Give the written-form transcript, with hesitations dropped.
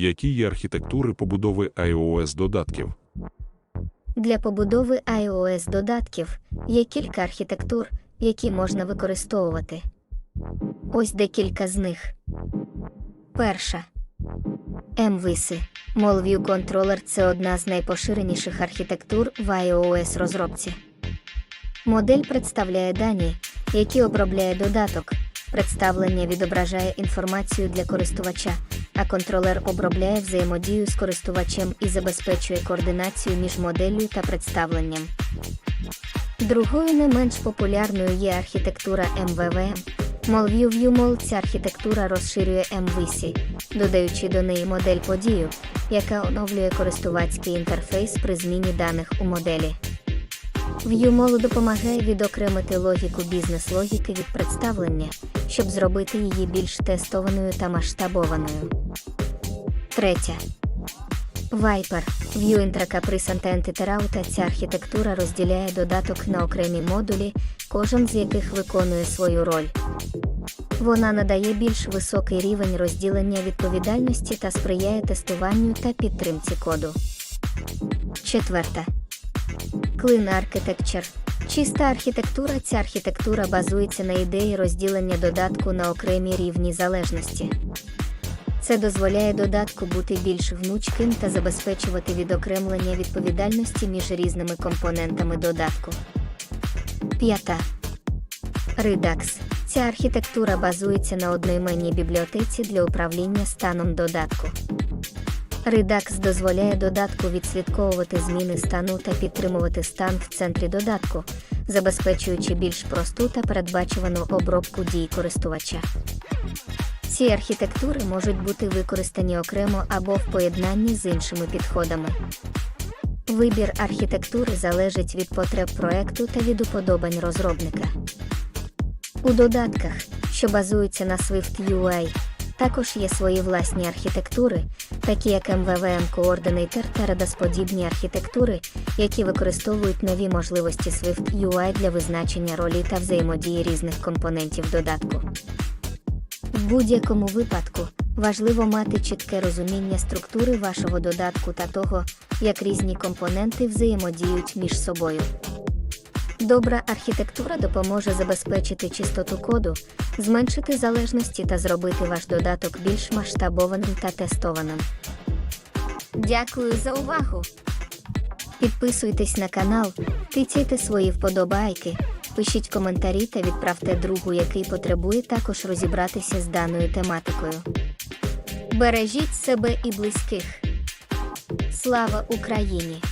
Які є архітектури побудови iOS-додатків? Для побудови iOS-додатків є кілька архітектур, які можна використовувати. Ось декілька з них. Перша. MVC. Mall View Controller – це одна з найпоширеніших архітектур в iOS-розробці. Модель представляє дані, які обробляє додаток, представлення відображає інформацію для користувача, а контролер обробляє взаємодію з користувачем і забезпечує координацію між моделлю та представленням. Другою не менш популярною є архітектура MVVM. Mall View Mall. Ця архітектура розширює MVC, додаючи до неї модель-подію, яка оновлює користувацький інтерфейс при зміні даних у моделі. ViewMall допомагає відокремити логіку бізнес-логіки від представлення, щоб зробити її більш тестованою та масштабованою. Третя. Viper. View Intracaprice Entity Router. Ця архітектура розділяє додаток на окремі модулі, кожен з яких виконує свою роль. Вона надає більш високий рівень розділення відповідальності та сприяє тестуванню та підтримці коду. Четверта. Clean Architecture. Чиста архітектура. Ця архітектура базується на ідеї розділення додатку на окремі рівні залежності. Це дозволяє додатку бути більш гнучким та забезпечувати відокремлення відповідальності між різними компонентами додатку. П'ята. Redux. Ця архітектура базується на одноіменній бібліотеці для управління станом додатку. Redux дозволяє додатку відслідковувати зміни стану та підтримувати стан в центрі додатку, забезпечуючи більш просту та передбачувану обробку дій користувача. Ці архітектури можуть бути використані окремо або в поєднанні з іншими підходами. Вибір архітектури залежить від потреб проекту та від уподобань розробника. У додатках, що базуються на Swift UI, також є свої власні архітектури, такі як MVVM Coordinator та Redux-подібні архітектури, які використовують нові можливості Swift UI для визначення ролі та взаємодії різних компонентів додатку. В будь-якому випадку, важливо мати чітке розуміння структури вашого додатку та того, як різні компоненти взаємодіють між собою. Добра архітектура допоможе забезпечити чистоту коду, зменшити залежності та зробити ваш додаток більш масштабованим та тестованим. Дякую за увагу! Підписуйтесь на канал, тицяйте свої вподобайки, пишіть коментарі та відправте другу, який потребує також розібратися з даною тематикою. Бережіть себе і близьких. Слава Україні!